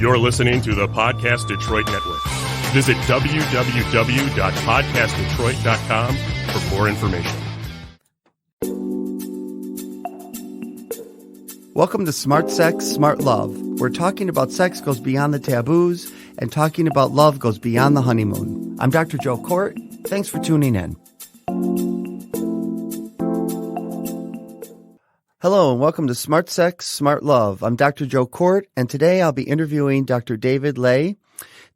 You're listening to the Podcast Detroit Network. Visit www.podcastdetroit.com for more information. Welcome to Smart Sex, Smart Love, where talking about sex goes beyond the taboos and talking about love goes beyond the honeymoon. I'm Dr. Joe Kort. Thanks for tuning in. Hello and welcome to Smart Sex, Smart Love. I'm Dr. Joe Kort, and today I'll be interviewing Dr. David Ley.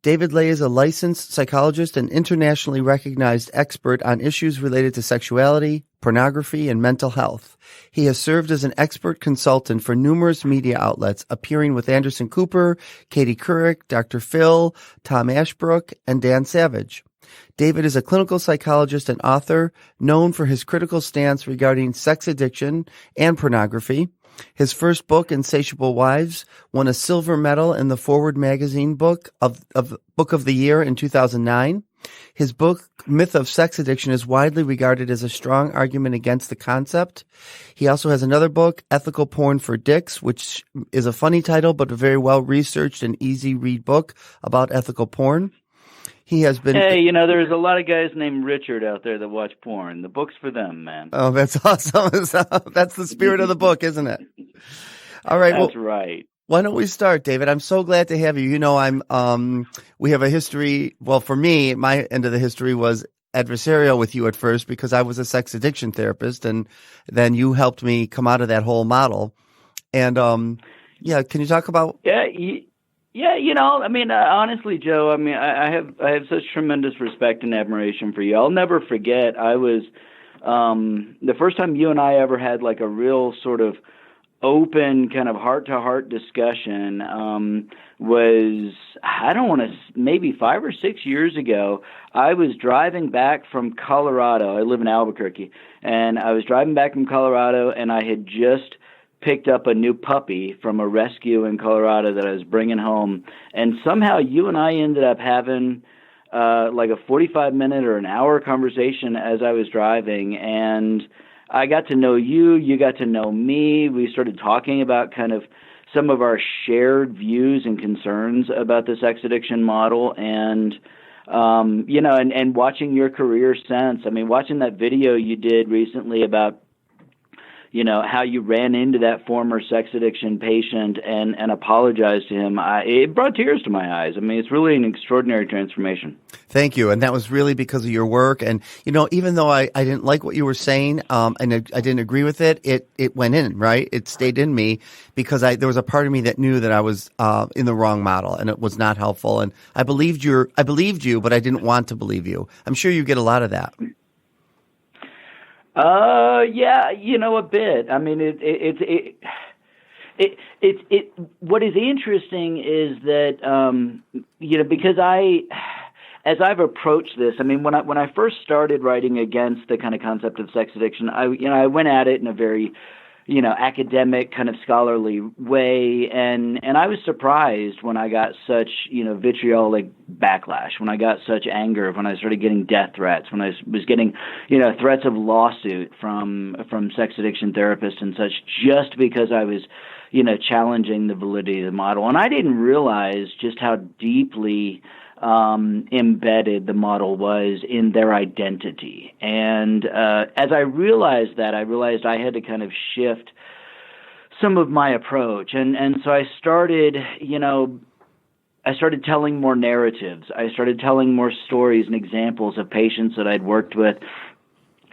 David Ley is a licensed psychologist and internationally recognized expert on issues related to sexuality, pornography, and mental health. He has served as an expert consultant for numerous media outlets, appearing with Anderson Cooper, Katie Couric, Dr. Phil, Tom Ashbrook, and Dan Savage. David is a clinical psychologist and author known for his critical stance regarding sex addiction and pornography. His first book, Insatiable Wives, won a silver medal in the Forward Magazine Book of the Year in 2009. His book, Myth of Sex Addiction, is widely regarded as a strong argument against the concept. He also has another book, Ethical Porn for Dicks, which is a funny title, but a very well-researched and easy-read book about ethical porn. He has been... Hey, there's a lot of guys named Richard out there that watch porn. The book's for them, man. Oh, that's awesome. That's the spirit of the book, isn't it? All right. That's right. Why don't we start, David? I'm so glad to have you. We have a history. Well, for me, my end of the history was adversarial with you at first because I was a sex addiction therapist, and then you helped me come out of that whole model. And, can you talk about... Honestly, Joe, I have such tremendous respect and admiration for you. I'll never forget, I was, the first time you and I ever had like a real sort of open kind of heart-to-heart discussion was, maybe 5 or 6 years ago. I was driving back from Colorado. I live in Albuquerque. And I was driving back from Colorado, and I had just picked up a new puppy from a rescue in Colorado that I was bringing home. And somehow you and I ended up having like a 45-minute or an hour conversation as I was driving. And I got to know you. You got to know me. We started talking about kind of some of our shared views and concerns about the sex addiction model. And, and watching your career since. Watching that video you did recently about how you ran into that former sex addiction patient and apologized to him, it brought tears to my eyes. It's really an extraordinary transformation. Thank you. And that was really because of your work. And, even though I didn't like what you were saying and I didn't agree with it, it went in, right? It stayed in me because there was a part of me that knew that I was in the wrong model and it was not helpful. And I believed you, but I didn't want to believe you. I'm sure you get a lot of that. A bit. What is interesting is that, because as I've approached this, when I first started writing against the kind of concept of sex addiction, I went at it in a very, academic kind of scholarly way. And I was surprised when I got such, vitriolic backlash, when I got such anger, when I started getting death threats, when I was getting, threats of lawsuit from sex addiction therapists and such, just because I was, challenging the validity of the model. And I didn't realize just how deeply embedded the model was in their identity. And as I realized that, I had to kind of shift some of my approach. And so I started, telling more narratives. I started telling more stories and examples of patients that I'd worked with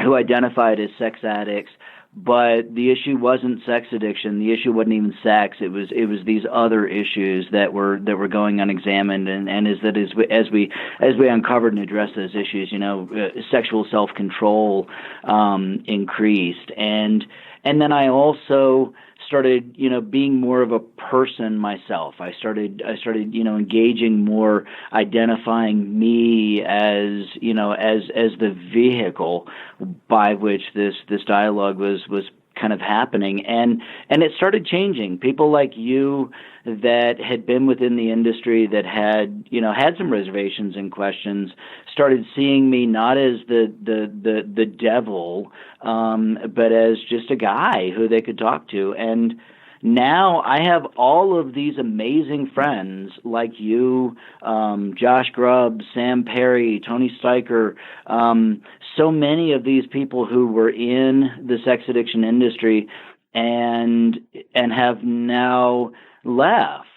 who identified as sex addicts. But the issue wasn't sex addiction. The issue wasn't even sex. It was these other issues that were going unexamined. And as we uncovered and addressed those issues, sexual self-control increased. And then I also started, being more of a person myself. I started, engaging more, identifying me as the vehicle by which this dialogue was kind of happening. And it started changing. People like you that had been within the industry that had some reservations and questions started seeing me not as the devil, but as just a guy who they could talk to. And now I have all of these amazing friends like you, Josh Grubb, Sam Perry, Tony Steicher, so many of these people who were in the sex addiction industry and have now left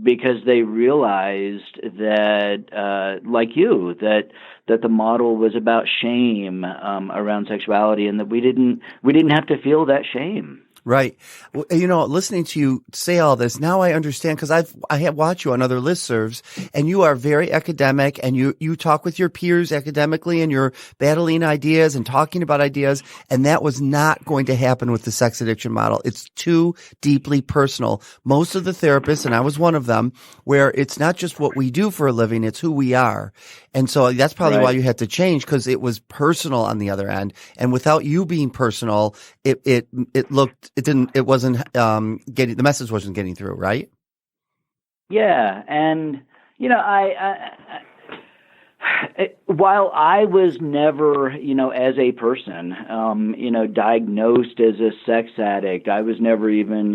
because they realized that, like you, that the model was about shame around sexuality, and that we didn't have to feel that shame. Right. Well, listening to you say all this, now I understand, because I have watched you on other listservs, and you are very academic, and you talk with your peers academically, and you're battling ideas and talking about ideas, and that was not going to happen with the sex addiction model. It's too deeply personal. Most of the therapists, and I was one of them, where it's not just what we do for a living, it's who we are. And so that's probably why you had to change, because it was personal on the other end. And without you being personal, the message wasn't getting through, right? Yeah. And, while I was never, as a person, diagnosed as a sex addict, I was never even,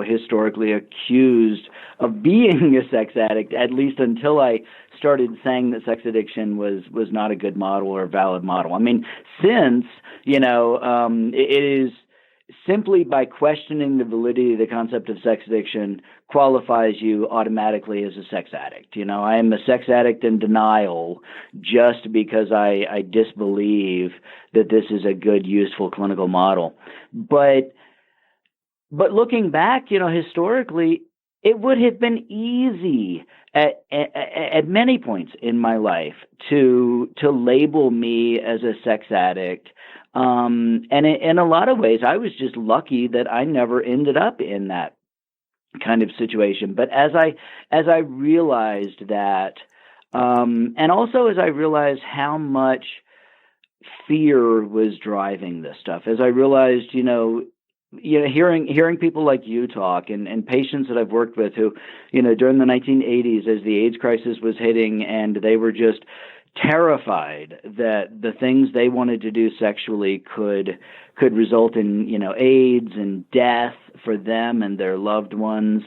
historically accused of being a sex addict, at least until I started saying that sex addiction was not a good model or a valid model. I mean, since, it is simply by questioning the validity of the concept of sex addiction qualifies you automatically as a sex addict. I am a sex addict in denial just because I disbelieve that this is a good, useful clinical model. But looking back, historically, it would have been easy at many points in my life to label me as a sex addict. And in a lot of ways, I was just lucky that I never ended up in that kind of situation. But as I realized that, and also as I realized how much fear was driving this stuff, as I realized, hearing people like you talk, and patients that I've worked with who, during the 1980s, as the AIDS crisis was hitting, and they were just terrified that the things they wanted to do sexually could result in, AIDS and death for them and their loved ones.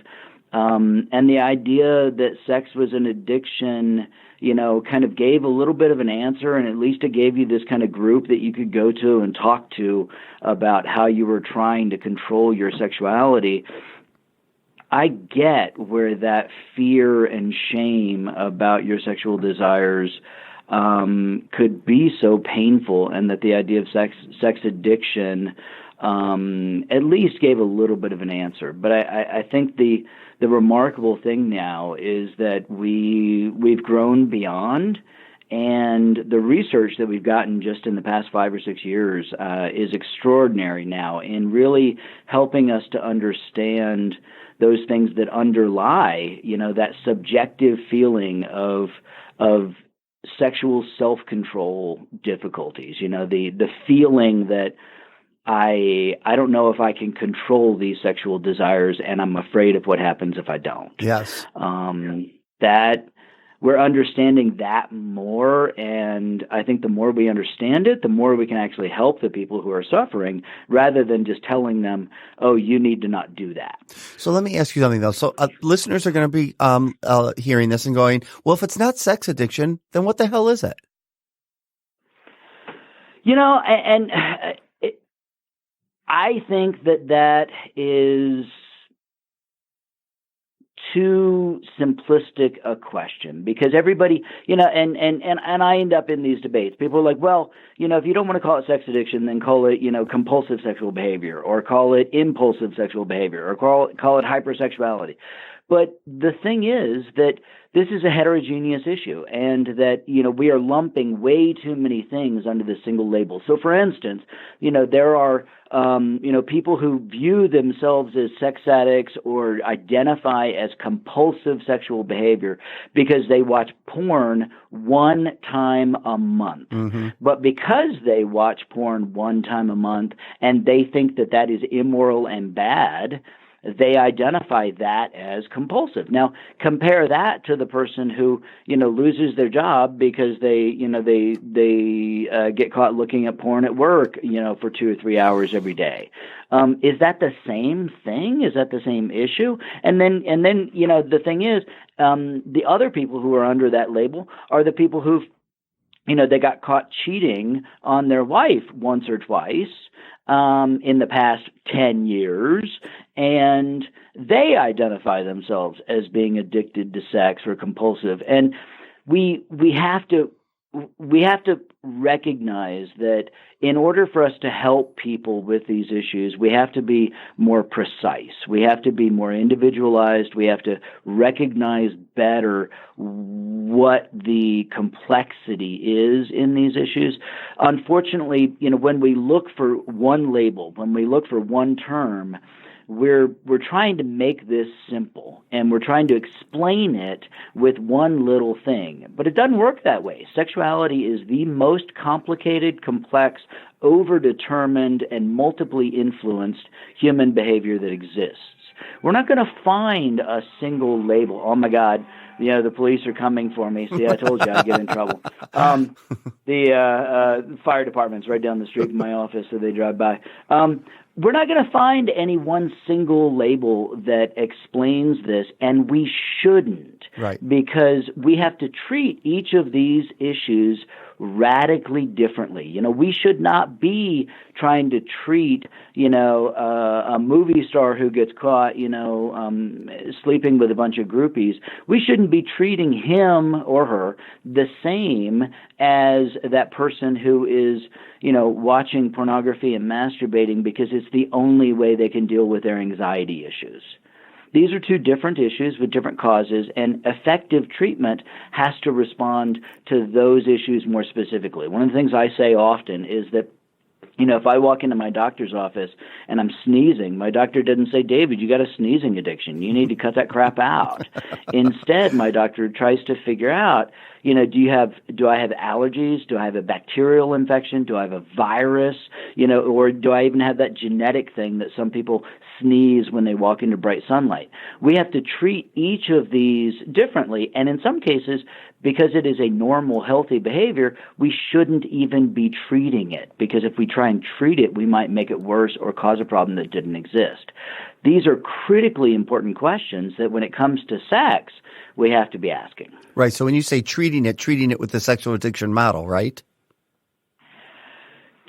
And the idea that sex was an addiction, kind of gave a little bit of an answer, and at least it gave you this kind of group that you could go to and talk to about how you were trying to control your sexuality. I get where that fear and shame about your sexual desires could be so painful, and that the idea of sex addiction at least gave a little bit of an answer. But I think the remarkable thing now is that we've grown beyond, and the research that we've gotten just in the past 5 or 6 years is extraordinary now in really helping us to understand those things that underlie, that subjective feeling of sexual self-control difficulties, the feeling that I don't know if I can control these sexual desires, and I'm afraid of what happens if I don't. Yes. That we're understanding that more, and I think the more we understand it, the more we can actually help the people who are suffering, rather than just telling them, oh, you need to not do that. So let me ask you something, though. So listeners are going to be hearing this and going, well, if it's not sex addiction, then what the hell is it? I think that is too simplistic a question, because everybody, and I end up in these debates. People are like, well, if you don't want to call it sex addiction, then call it, compulsive sexual behavior, or call it impulsive sexual behavior, or call it hypersexuality. But the thing is that this is a heterogeneous issue, and that, we are lumping way too many things under this single label. So, for instance, there are, people who view themselves as sex addicts or identify as compulsive sexual behavior because they watch porn one time a month. Mm-hmm. But because they watch porn one time a month and they think that is immoral and bad, they identify that as compulsive. Now, compare that to the person who, loses their job because they get caught looking at porn at work, for 2 or 3 hours every day. Is that the same thing? Is that the same issue? And then, the thing is, the other people who are under that label are the people who've, they got caught cheating on their wife once or twice in the past 10 years, and they identify themselves as being addicted to sex or compulsive. And we have to recognize that in order for us to help people with these issues, we have to be more precise. We have to be more individualized. We have to recognize better what the complexity is in these issues. Unfortunately, when we look for one label, when we look for one term, we're trying to make this simple, and we're trying to explain it with one little thing. But it doesn't work that way. Sexuality is the most complicated, complex, overdetermined, and multiply influenced human behavior that exists. We're not going to find a single label. Oh, my God, the police are coming for me. See, I told you I'd get in trouble. The fire department's right down the street from my office, so they drive by. We're not going to find any one single label that explains this, and we shouldn't, right? Because we have to treat each of these issues radically differently. We should not be trying to treat, a movie star who gets caught, sleeping with a bunch of groupies. We shouldn't be treating him or her the same as that person who is, watching pornography and masturbating because it's the only way they can deal with their anxiety issues. These are two different issues with different causes, and effective treatment has to respond to those issues more specifically. One of the things I say often is that, if I walk into my doctor's office and I'm sneezing, my doctor doesn't say, "David, you got a sneezing addiction. You need to cut that crap out." Instead, my doctor tries to figure out, do I have allergies? Do I have a bacterial infection? Do I have a virus? Or do I even have that genetic thing that some people sneeze when they walk into bright sunlight? We have to treat each of these differently, and in some cases, because it is a normal, healthy behavior, we shouldn't even be treating it, because if we try and treat it, we might make it worse or cause a problem that didn't exist. These are critically important questions that when it comes to sex, we have to be asking. Right. So when you say treating it with the sexual addiction model, right?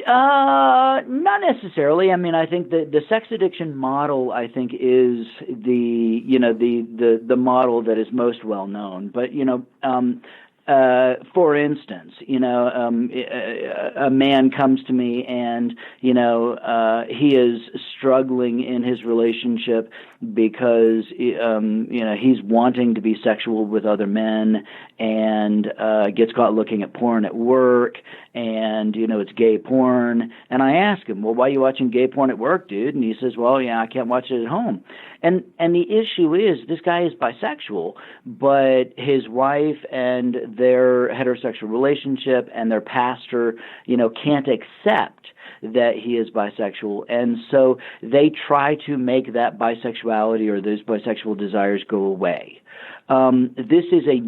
Not necessarily. I mean, I think the sex addiction model, I think, is the model that is most well known. But, for instance, a man comes to me and, he is struggling in his relationship because, he's wanting to be sexual with other men and gets caught looking at porn at work, and, it's gay porn. And I ask him, "Well, why are you watching gay porn at work, dude?" And he says, "Well, I can't watch it at home." And the issue is this guy is bisexual, but his wife and their heterosexual relationship and their pastor, can't accept that he is bisexual. And so they try to make that bisexuality or those bisexual desires go away. This is a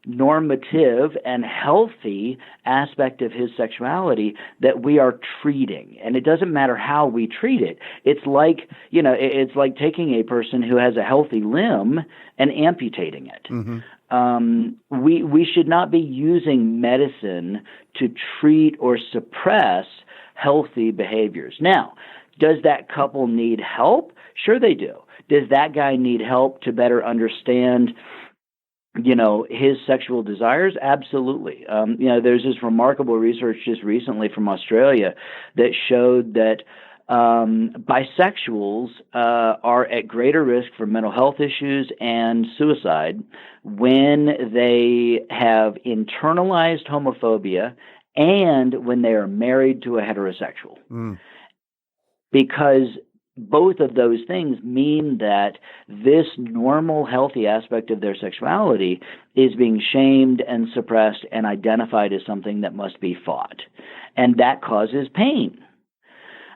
normative and healthy aspect of his sexuality that we are treating, and it doesn't matter how we treat it. It's like taking a person who has a healthy limb and amputating it. Mm-hmm. We should not be using medicine to treat or suppress healthy behaviors. Now, does that couple need help? Sure they do. Does that guy need help to better understand his sexual desires? Absolutely. There's this remarkable research just recently from Australia that showed that bisexuals are at greater risk for mental health issues and suicide when they have internalized homophobia and when they are married to a heterosexual. Because both of those things mean that this normal, healthy aspect of their sexuality is being shamed and suppressed and identified as something that must be fought. And that causes pain.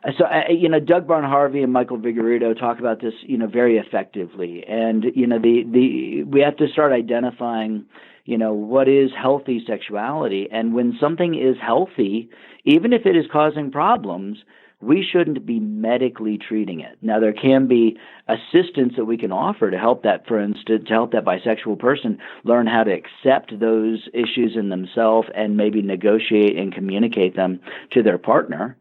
Doug Barnharvey and Michael Vigorito talk about this, very effectively. And, we have to start identifying, what is healthy sexuality. And when something is healthy, even if it is causing problems, we shouldn't be medically treating it. Now, there can be assistance that we can offer to help that, for instance, to help that bisexual person learn how to accept those issues in themselves and maybe negotiate and communicate them to their partner,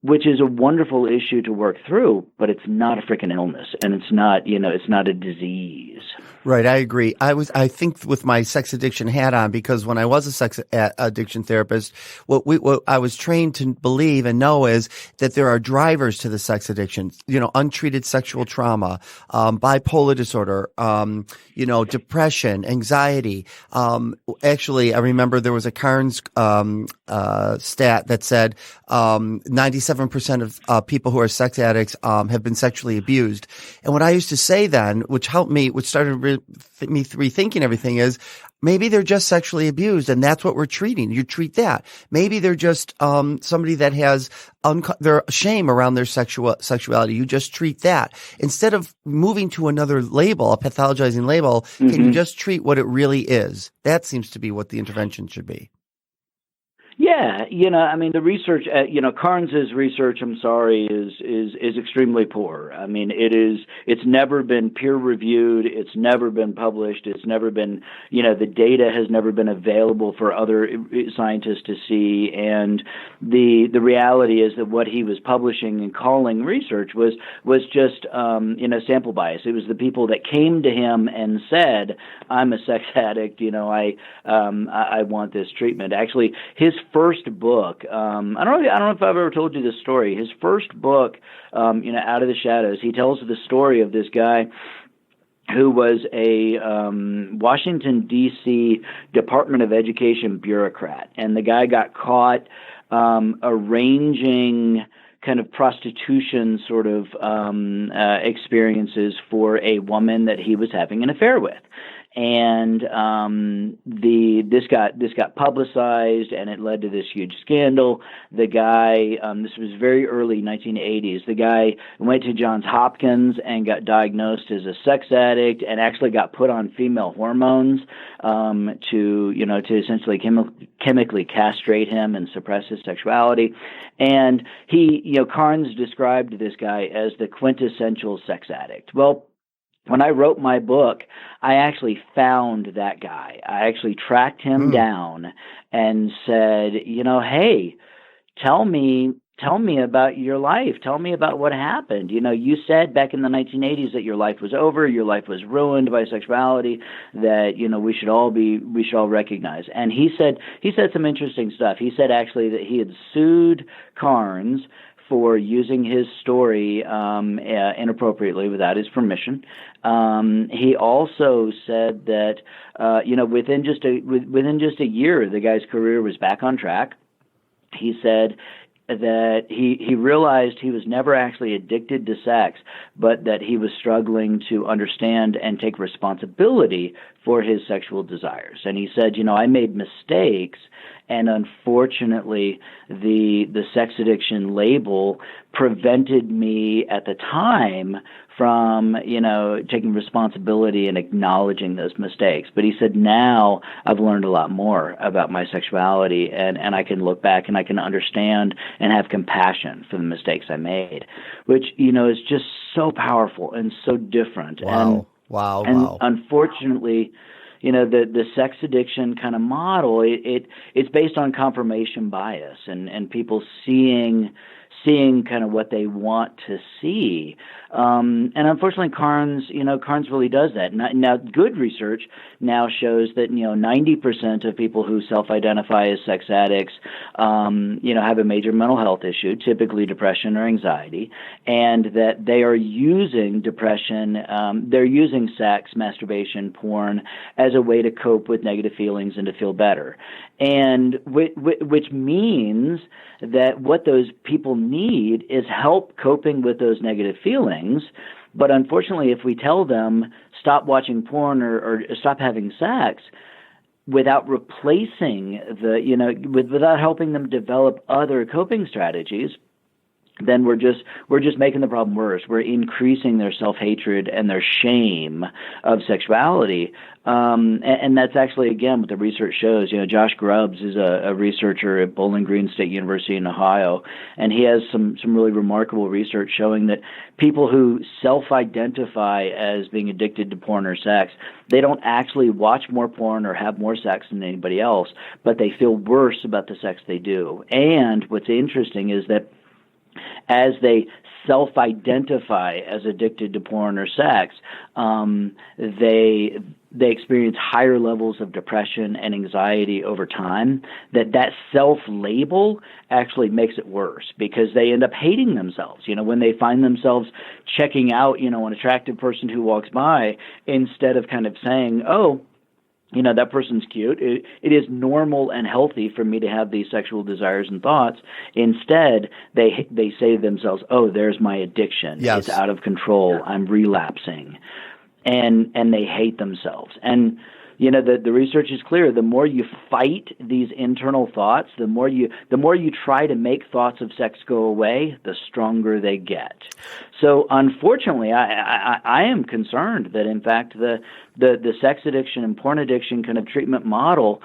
which is a wonderful issue to work through, but it's not a freaking illness, and it's not, it's not a disease. Right, I agree. I think with my sex addiction hat on, because when I was a sex addiction therapist, what I was trained to believe and know is that there are drivers to the sex addiction. Untreated sexual trauma, bipolar disorder, depression, anxiety. Actually, I remember there was a Carnes stat that said 97% of people who are sex addicts have been sexually abused. And what I used to say then, which started me rethinking everything, is maybe they're just sexually abused, and that's what we're treating. You treat that. Maybe they're just somebody that has their shame around their sexuality. You just treat that instead of moving to another label, a pathologizing label. Mm-hmm. Can you just treat what it really is? That seems to be what the intervention should be. Yeah, the research, Carnes's research, I'm sorry, is extremely poor. It's never been peer reviewed. It's never been published. It's never been, the data has never been available for other scientists to see. And the reality is that what he was publishing and calling research was just, sample bias. It was the people that came to him and said, I'm a sex addict, I want this treatment. Actually, his first book, I don't know if I've ever told you this story. His first book, Out of the Shadows, he tells the story of this guy who was a Washington, D.C. Department of Education bureaucrat. And the guy got caught arranging kind of prostitution sort of experiences for a woman that he was having an affair with. And this got publicized, and it led to this huge scandal. The guy, this was very early 1980s. The guy went to Johns Hopkins and got diagnosed as a sex addict, and actually got put on female hormones to essentially chemically castrate him and suppress his sexuality. And Carnes described this guy as the quintessential sex addict. Well, when I wrote my book, I actually found that guy. I actually tracked him down and said, hey, tell me about your life. Tell me about what happened. You said back in the 1980s that your life was over, your life was ruined by sexuality, that, we should all recognize. And he said some interesting stuff. He said actually that he had sued Carnes for using his story inappropriately without his permission. He also said that within just a year, the guy's career was back on track. He said that he realized he was never actually addicted to sex, but that he was struggling to understand and take responsibility for his sexual desires. And he said, I made mistakes, and unfortunately, the sex addiction label prevented me at the time from, taking responsibility and acknowledging those mistakes. But he said, now I've learned a lot more about my sexuality, and I can look back and I can understand and have compassion for the mistakes I made, which, is just so powerful and so different. Wow. And unfortunately, the sex addiction kind of model, it's based on confirmation bias and people seeing kind of what they want to see. And unfortunately, Carnes really does that. Now, good research now shows that, 90% of people who self-identify as sex addicts, have a major mental health issue, typically depression or anxiety, and that they are using depression, they're using sex, masturbation, porn as a way to cope with negative feelings and to feel better. And which means that what those people need is help coping with those negative feelings. But unfortunately, if we tell them stop watching porn or stop having sex, without replacing without helping them develop other coping strategies, then we're just making the problem worse. We're increasing their self-hatred and their shame of sexuality. And that's actually, again, what the research shows. Josh Grubbs is a researcher at Bowling Green State University in Ohio, and he has some really remarkable research showing that people who self-identify as being addicted to porn or sex, they don't actually watch more porn or have more sex than anybody else, but they feel worse about the sex they do. And what's interesting is that as they self-identify as addicted to porn or sex, they experience higher levels of depression and anxiety over time. That self-label actually makes it worse because they end up hating themselves. When they find themselves checking out, an attractive person who walks by, instead of kind of saying, oh, that person's cute. It is normal and healthy for me to have these sexual desires and thoughts. Instead, they say to themselves, oh, there's my addiction. Yes. It's out of control. I'm relapsing. And they hate themselves. And, the research is clear. The more you fight these internal thoughts, the more you try to make thoughts of sex go away, the stronger they get. So unfortunately, I am concerned that, in fact, the sex addiction and porn addiction kind of treatment model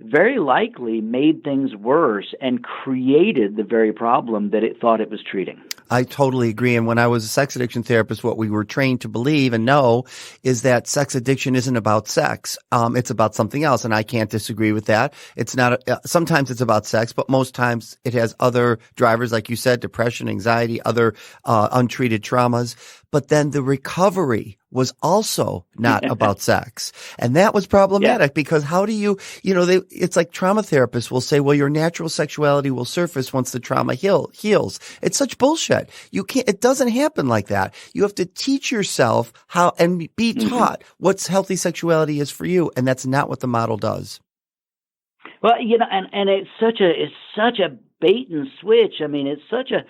very likely made things worse and created the very problem that it thought it was treating. I totally agree. And when I was a sex addiction therapist, what we were trained to believe and know is that sex addiction isn't about sex. It's about something else. And I can't disagree with that. It's not, sometimes it's about sex, but most times it has other drivers, like you said, depression, anxiety, other, untreated traumas. But then the recovery was also not about sex. And that was problematic because how do you, it's like trauma therapists will say, well, your natural sexuality will surface once the trauma heals. It's such bullshit. It doesn't happen like that. You have to teach yourself how and be taught what's healthy sexuality is for you. And that's not what the model does. Well, and it's such a bait and switch. I mean, it's such a,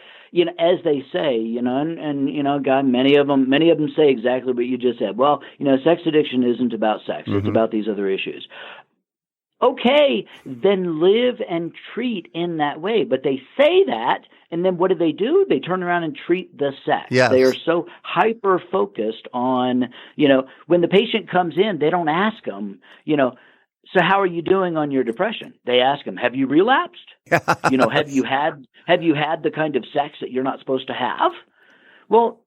as they say, God, many of them say exactly what you just said. Well, sex addiction isn't about sex. It's about these other issues. Okay, then live and treat in that way. But they say that, and then what do? They turn around and treat the sex. Yes. They are so hyper-focused on, when the patient comes in, they don't ask them, so how are you doing on your depression? They ask them, have you relapsed? Have you had the kind of sex that you're not supposed to have? Well,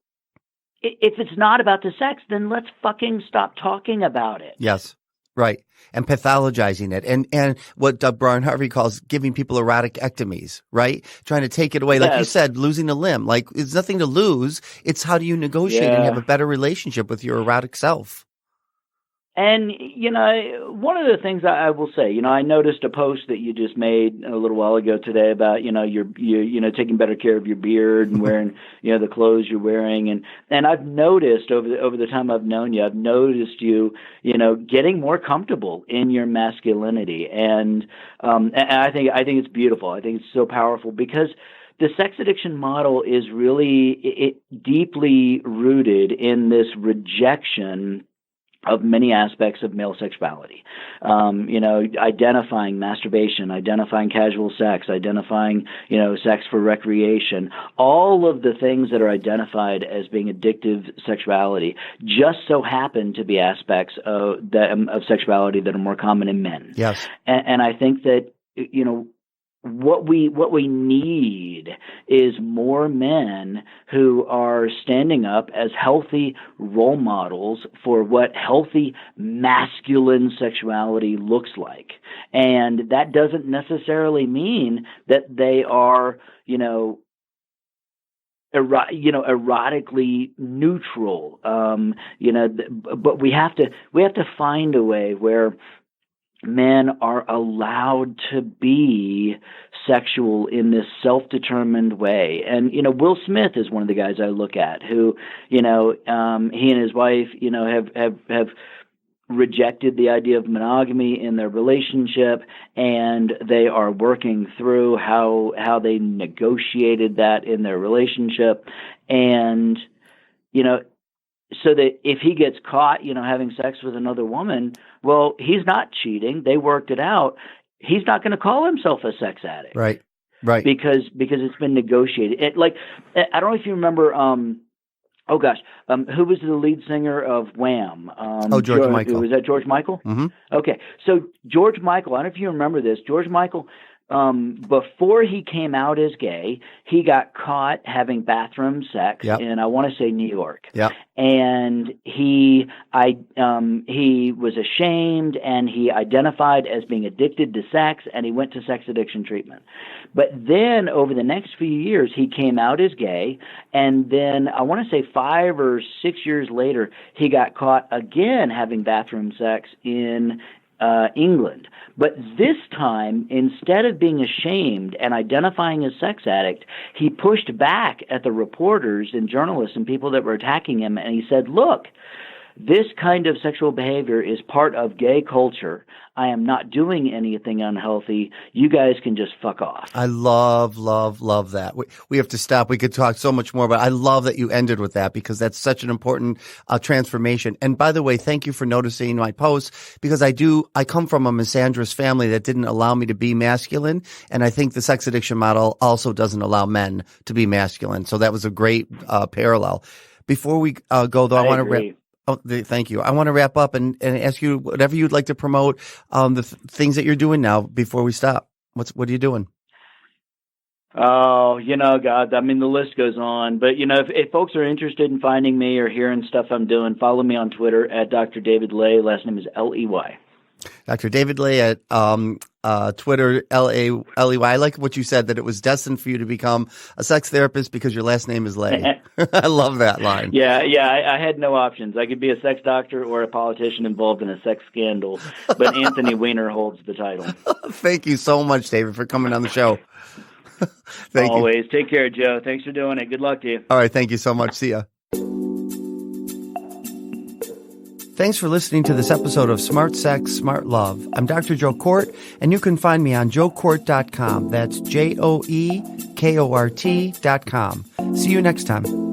if it's not about the sex, then let's fucking stop talking about it. Yes. Right. And pathologizing it. And what Brian Harvey calls giving people erotic ectomies, right? Trying to take it away. Like you said, losing a limb. Like, it's nothing to lose. It's how do you negotiate and have a better relationship with your erotic self? And, one of the things I will say, I noticed a post that you just made a little while ago today about, you're taking better care of your beard and wearing, the clothes you're wearing. And I've noticed over the time I've known you, I've noticed you, getting more comfortable in your masculinity. And I think it's beautiful. I think it's so powerful because the sex addiction model is really deeply rooted in this rejection of many aspects of male sexuality, identifying masturbation, identifying casual sex, identifying, sex for recreation, all of the things that are identified as being addictive sexuality just so happen to be aspects of sexuality that are more common in men. Yes. And I think that, what we need is more men who are standing up as healthy role models for what healthy masculine sexuality looks like. And that doesn't necessarily mean that they are, erotically neutral. But we have to find a way where men are allowed to be sexual in this self-determined way. And, Will Smith is one of the guys I look at who, he and his wife, have rejected the idea of monogamy in their relationship, and they are working through how they negotiated that in their relationship. And, so that if he gets caught, having sex with another woman, well, he's not cheating. They worked it out. He's not going to call himself a sex addict. Right. Right. because it's been negotiated. I don't know if you remember. Who was the lead singer of Wham? George Michael. Was that George Michael? Mm-hmm. Okay, so George Michael. I don't know if you remember this. George Michael. Before he came out as gay, he got caught having bathroom sex in, I want to say, New York. Yep. And he was ashamed, and he identified as being addicted to sex, and he went to sex addiction treatment. But then over the next few years, he came out as gay, and then I want to say 5 or 6 years later, he got caught again having bathroom sex in England. But this time, instead of being ashamed and identifying as sex addict, he pushed back at the reporters and journalists and people that were attacking him, and he said, look, this kind of sexual behavior is part of gay culture. I am not doing anything unhealthy. You guys can just fuck off. I love that. We have to stop. We could talk so much more, but I love that you ended with that because that's such an important transformation. And by the way, thank you for noticing my posts because I come from a misandrous family that didn't allow me to be masculine. And I think the sex addiction model also doesn't allow men to be masculine. So that was a great parallel. Before we go, though, I want to wrap. Thank you. I want to wrap up and ask you whatever you'd like to promote, things that you're doing now before we stop. What are you doing? Oh, God, I mean, the list goes on. But, if folks are interested in finding me or hearing stuff I'm doing, follow me on Twitter at Dr. David Ley. Last name is Ley. Dr. David Ley at Twitter, Ley. I like what you said, that it was destined for you to become a sex therapist because your last name is Ley. I love that line. Yeah, I had no options. I could be a sex doctor or a politician involved in a sex scandal, but Anthony Weiner holds the title. Thank you so much, David, for coming on the show. Thank Always. you. Take care, Joe. Thanks for doing it. Good luck to you. All right. Thank you so much. See ya. Thanks for listening to this episode of Smart Sex, Smart Love. I'm Dr. Joe Kort, and you can find me on joekort.com. That's JOEKORT.com. See you next time.